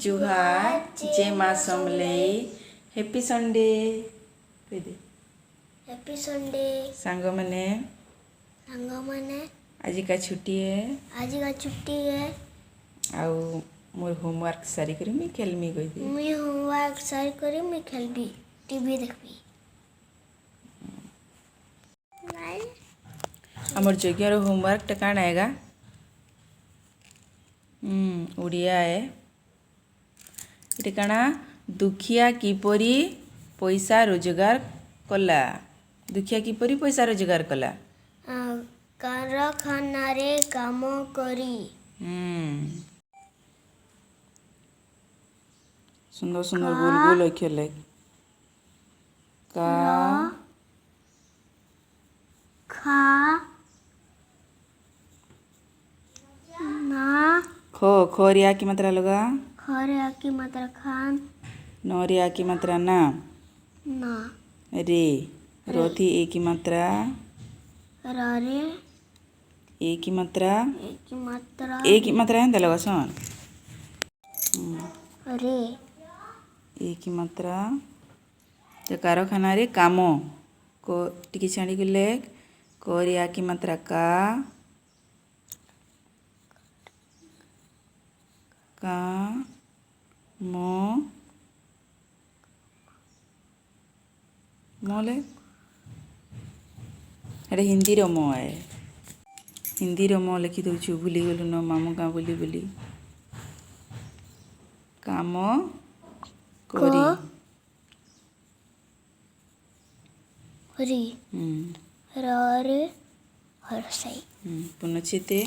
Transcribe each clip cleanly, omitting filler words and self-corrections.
जुहार जय माँ समलेई happy Sunday happy Sunday सांग मने आज का छुट्टी है आउ मोर होमवर्क सारी करी मी खेलमी गई थी मैं होमवर्क सारी करी मैं खेलबी टीवी देखबी हमर जगियार होमवर्क टा काण आएगा उड़िया है ये काना दुखिया किपरी पैसा रोजगार कला दुखिया किपरी पैसा रोजगार कला कारखाना रे काम करी सुंदर सुंदर गोल गोल अक्षर ले का खा ना खो खोरिया की मात्रा लगा खरे की मात्रा खान नौरिया की मात्रा ना ना रे रोथी ए की मात्रा रे ए की मात्रा एक ए की मात्रा है लगा सन रे ए की मात्रा तो कारखाना रे काम को टिके छाड़ी के लेख कोरिया की मात्रा का मोले अरे हिंदी रो मो है हिंदी रो मो लिखी दौचु भूली गलु न मामू का बोली बोली काम कोरी हरी रे हरसई पुनच्छेते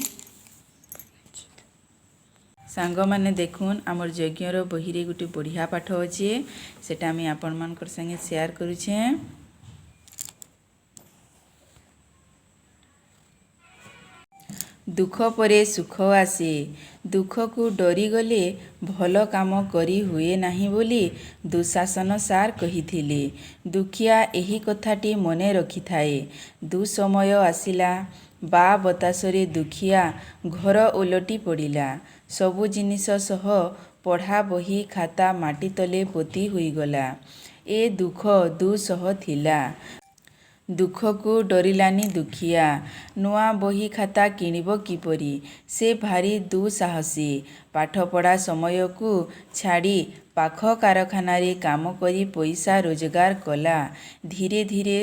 सांग माने देखुन आमर यज्ञर बहिरे गोटे बढ़िया पाठ अच्छे सेटा आम आपण मानकर संगे शेयर करुछे दुख परे सुख आसे दुख को डरी गले भल काम करी हुए नहीं बोली दुशासन सार कहिथिले दुखिया एही कथाटी मने रखी थाए दुसमय आसिला बा बतासरे दुखिया घर ओलटी पड़िला सबु जिनिस सह पढ़ा बही खाता माटी तले पोती होईगला ए दुख दुसह थिला दुख को डरिलानी दुखिया नुआ बही खाता किनिब किपरि से भारी दुसाहसी पाठपढ़ा समय को छाड़ी पाख कारखाना रे काम करी पैसा रोजगार कला धीरे धीरे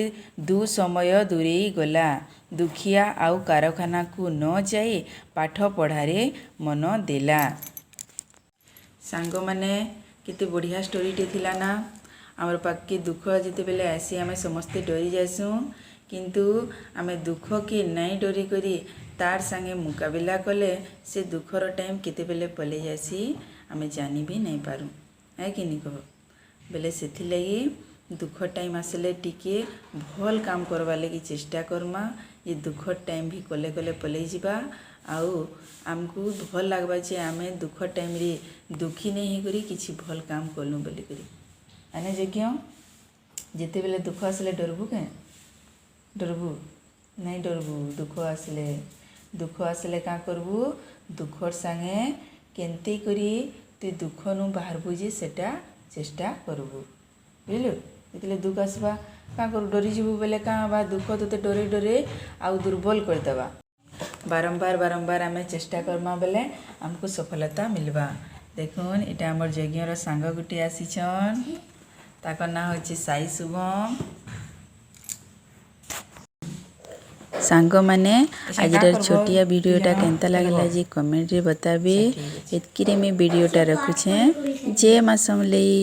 दु समय दूरेई गला दुखिया आउ कारखाना को न जाई पाठ पढ़ारे मन देला सांग माने केते बढ़िया स्टोरीटे थिला ना आमर पाखे दुख जिते बेले आसी आमे समस्ते डरी जासुँ किंतु आमे दुख के नहीं डरी करी तार संगे मुकाबिला कले से दुखर टाइम केते बेले पले जासी आमे जानी भी नहीं पारू है कि नहीं कह बेले से लगी दुख टाइम आसले टिके भल काम करवा लगी चेष्टा करमा ये दुख टाइम भी कले कले पले जावा आउ आमको भल लगवा जे आमे दुख टाइम रे दुखी नहीं करी किसी भल काम कलु बोली करी आने यज्ञ जिते बेले दुख आसले डरबू के डरबू नहीं डरबू दुख आसले क्या करबू दुखर संगे केनते करी ते दुख नु बाहरबू जे सेटा चेष्टा करबू बुझलु जिते दुख आसवा क्या करू डरी जीवू बेले क्या बा दुख तोते डरे डरे आउ दुर्बल करदेवा बारंबार बारंबार आमे चेष्टा करमा बेले हमको सफलता मिलवा देखुन इटा हमर यज्ञर सांग गुटे आसीछन ताकर ना होची साई शुभम सांग माने आज छोटिया वीडियोटा केनता लागला जी कमेंट रे बताबे एतकी रे मैं वीडियोटा रखुछे जय माँ समलेई।